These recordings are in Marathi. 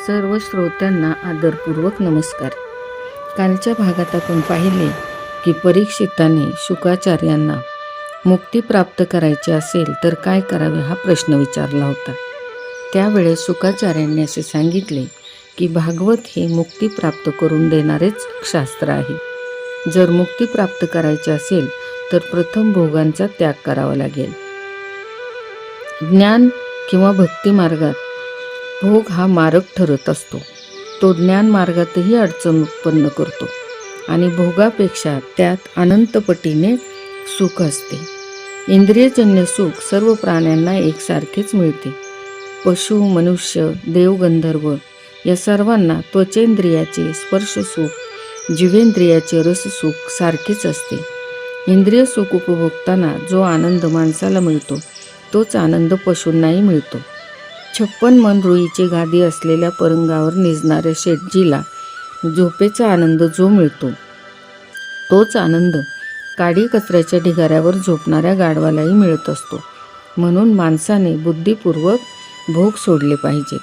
सर्व श्रोत्यांना आदरपूर्वक नमस्कार. कालच्या भागात आपण पाहिले की परीक्षिताने शुकाचार्यांना मुक्ती प्राप्त करायची असेल तर काय करावे हा प्रश्न विचारला होता. त्यावेळेस शुकाचार्यांनी असे सांगितले की भागवत हे मुक्ती प्राप्त करून देणारेच शास्त्र आहे. जर मुक्ती प्राप्त करायची असेल तर प्रथम भोगांचा त्याग करावा लागेल. ज्ञान किंवा भक्ती मार्गात भोग हा मारक ठरत असतो. तो ज्ञान मार्गातही अडचण उत्पन्न करतो आणि भोगापेक्षा त्यात अनंतपटीने सुख असते. इंद्रियजन्य सुख सर्व प्राण्यांना एकसारखेच मिळते. पशु, मनुष्य, देव, गंधर्व या सर्वांना त्वचेंद्रियाचे स्पर्श सुख, जीवेंद्रियाचे रस सुख सारखेच असते. इंद्रिय सुख उपभोगताना जो आनंद माणसाला मिळतो तोच आनंद पशूंनाही मिळतो. 56 मन रुईची गादी असलेल्या पलंगावर निजणाऱ्या शेठजीला झोपेचा आनंद जो मिळतो तोच आनंद काडी कचऱ्याच्या ढिगाऱ्यावर झोपणाऱ्या गाढवालाही मिळत असतो. म्हणून माणसाने बुद्धिपूर्वक भोग सोडले पाहिजेत.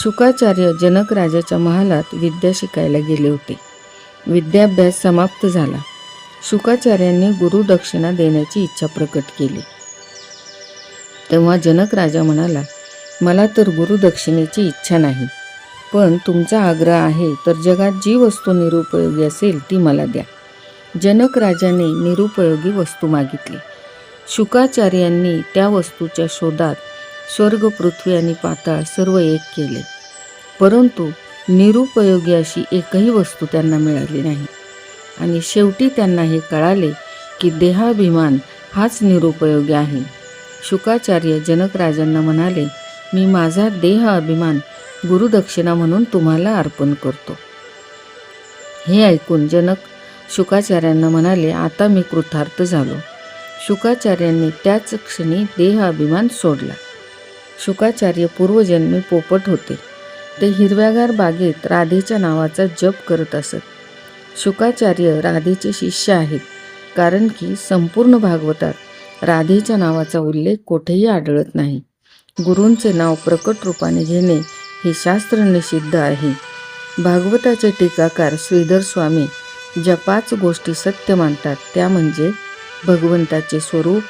शुकाचार्य जनक राजाच्या महालात विद्या शिकायला गेले होते. विद्याभ्यास समाप्त झाला. शुकाचार्यांनी गुरुदक्षिणा देण्याची इच्छा प्रकट केली. तेव्हा जनक राजा म्हणाला, मला तर गुरुदक्षिणेची इच्छा नाही, पण तुमचा आग्रह आहे तर जगात जी वस्तू निरुपयोगी असेल ती मला द्या. जनक राजाने निरुपयोगी वस्तू मागितली. शुकाचार्यांनी त्या वस्तूच्या शोधात स्वर्ग, पृथ्वी आणि पाताळ सर्व एक केले, परंतु निरुपयोगी अशी एकही वस्तू त्यांना मिळाली नाही. आणि शेवटी त्यांना हे कळाले की देहाभिमान हाच निरुपयोगी आहे. शुकाचार्य जनक राजांना म्हणाले, मी माझा देह अभिमान गुरुदक्षिणा म्हणून तुम्हाला अर्पण करतो. हे ऐकून जनक शुकाचार्यांना म्हणाले, आता मी कृतार्थ झालो. शुकाचार्यांनी त्याच क्षणी देह अभिमान सोडला. शुकाचार्य पूर्वजन्मी पोपट होते. ते हिरव्यागार बागेत राधेच्या नावाचा जप करत असत. शुकाचार्य राधेचे शिष्य आहेत, कारण की संपूर्ण भागवतात राधेच्या नावाचा उल्लेख कोठेही आढळत नाही. गुरूंचे नाव प्रकट रूपाने घेणे हे शास्त्र निषिद्ध आहे. भागवताचे टीकाकार श्रीधर स्वामी ज्या 5 गोष्टी सत्य मानतात त्या म्हणजे भगवंताचे स्वरूप,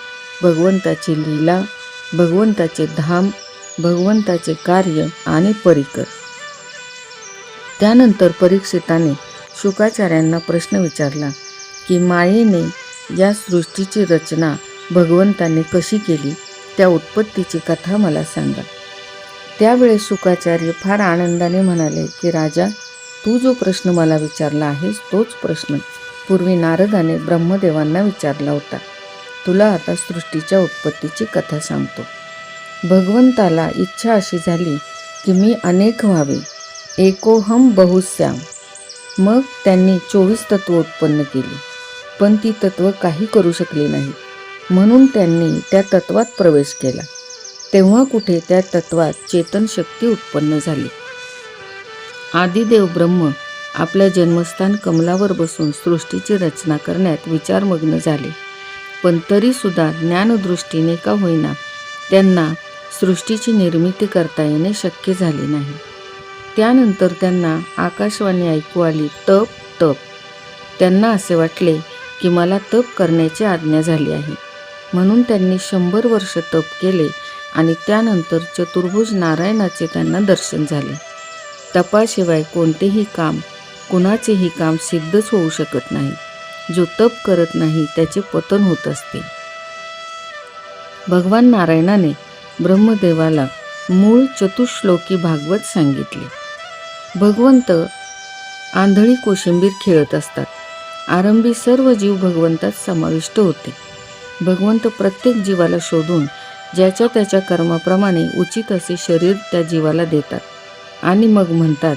भगवंताची लीला, भगवंताचे धाम, भगवंताचे कार्य आणि परिकर. त्यानंतर परीक्षिताने शुकाचार्यांना प्रश्न विचारला की मायेने या सृष्टीची रचना भगवंताने कशी केली, त्या उत्पत्तीची कथा मला सांगा. त्यावेळेस शुकाचार्य फार आनंदाने म्हणाले की राजा, तू जो प्रश्न मला विचारला आहेस तोच प्रश्न पूर्वी नारदाने ब्रह्मदेवांना विचारला होता. तुला आता सृष्टीच्या उत्पत्तीची कथा सांगतो. भगवंताला इच्छा अशी झाली की मी अनेक व्हावे, एकोहम बहुश्याम. मग त्यांनी 24 तत्व उत्पन्न केली, पण ती तत्व काही करू शकली नाही. म्हणून त्यांनी त्या तत्वात प्रवेश केला. तेव्हा कुठे त्या तत्वात चेतन शक्ती उत्पन्न झाली. आदिदेव ब्रह्म आपल्या जन्मस्थान कमलावर बसून सृष्टीची रचना करण्यात विचारमग्न झाले, पण तरीसुद्धा ज्ञानदृष्टीने का होईना त्यांना सृष्टीची निर्मिती करता येणे शक्य झाले नाही. त्यानंतर त्यांना आकाशवाणी ऐकू आली, तप तप. त्यांना असे वाटले की मला तप करण्याची आज्ञा झाली आहे. म्हणून त्यांनी 100 वर्ष तप केले आणि त्यानंतर चतुर्भुज नारायणाचे त्यांना दर्शन झाले. तपाशिवाय कोणतेही काम, कुणाचेही काम सिद्धच होऊ शकत नाही. जो तप करत नाही त्याचे पतन होत असते. भगवान नारायणाने ब्रह्मदेवाला मूळ चतुश्लोकी भागवत सांगितले. भगवंत आंधळी कोशिंबीर खेळत असतात. आरंभी सर्व जीव भगवंतात समाविष्ट होते. भगवंत प्रत्येक जीवाला शोधून ज्याच्या त्याच्या कर्माप्रमाणे उचित असे शरीर त्या जीवाला देतात आणि मग म्हणतात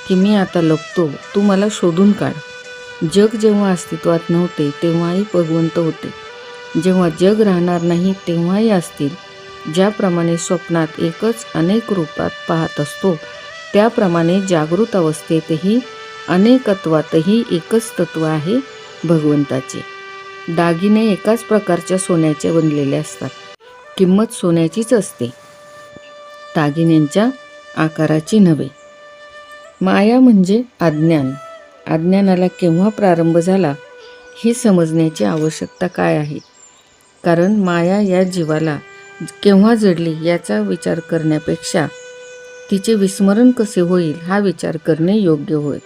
की मी आता लपतो, तू मला शोधून काढ. जग जेव्हा अस्तित्वात नव्हते तेव्हाही भगवंत होते. जेव्हा जग राहणार नाही तेव्हाही असतील. ज्याप्रमाणे स्वप्नात एकच अनेक रूपात पाहत असतो त्याप्रमाणे जागृत अवस्थेतही अनेकत्वातही एकच तत्व आहे भगवंताचे. दागिने एकाच प्रकारच्या सोन्याचे बनलेले असतात. किंमत सोन्याचीच असते, दागिन्यांच्या आकाराची नव्हे. माया म्हणजे अज्ञान. अज्ञानाला केव्हा प्रारंभ झाला हे समजण्याची आवश्यकता काय आहे? कारण माया या जीवाला केव्हा जडली याचा विचार करण्यापेक्षा तिचे विस्मरण कसे होईल हा विचार करणे योग्य होय.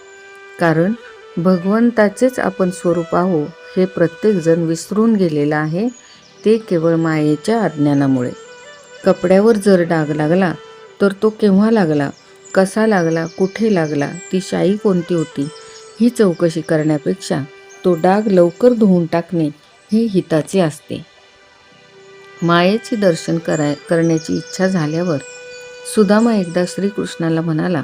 कारण भगवंताचेच आपण स्वरूप आहो हे प्रत्येकजण विसरून गेलेला आहे, ते केवळ मायेच्या अज्ञानामुळे. कपड्यावर जर डाग लागला तर तो केव्हा लागला, कसा लागला, कुठे लागला, ती शाई कोणती होती ही चौकशी करण्यापेक्षा तो डाग लवकर धुवून टाकणे हे हिताचे असते. मायेचे दर्शन करण्याची इच्छा झाल्यावर सुदामा एकदा श्रीकृष्णाला म्हणाला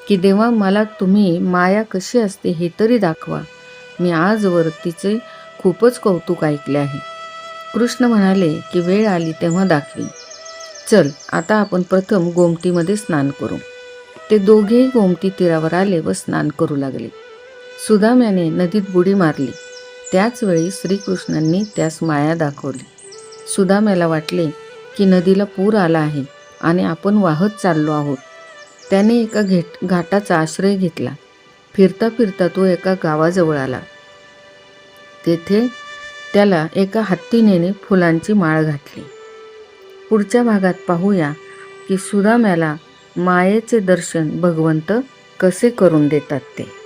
की देवा, मला तुम्ही माया कशी असते हे तरी दाखवा. मी आजवर तिचे खूपच कौतुक ऐकले आहे. कृष्ण म्हणाले की वेळ आली तेव्हा दाखवी. चल, आता आपण प्रथम गोमतीमध्ये स्नान करू. ते दोघेही गोमती तीरावर आले व स्नान करू लागले. सुदाम्याने नदीत बुडी मारली. त्याच वेळी श्रीकृष्णांनी त्यास माया दाखवली. सुदाम्याला वाटले की नदीला पूर आला आहे आणि आपण वाहत चाललो आहोत. त्याने एका घाटाचा आश्रय घेतला. फिरता फिरता तो एका गावाजवळ आला. तेथे त्याला एका हत्तीने फुलांची माळ घातली. पुढच्या भागात पाहूया की सुदाम्याला मायेचे दर्शन भगवंत कसे करून देतात ते.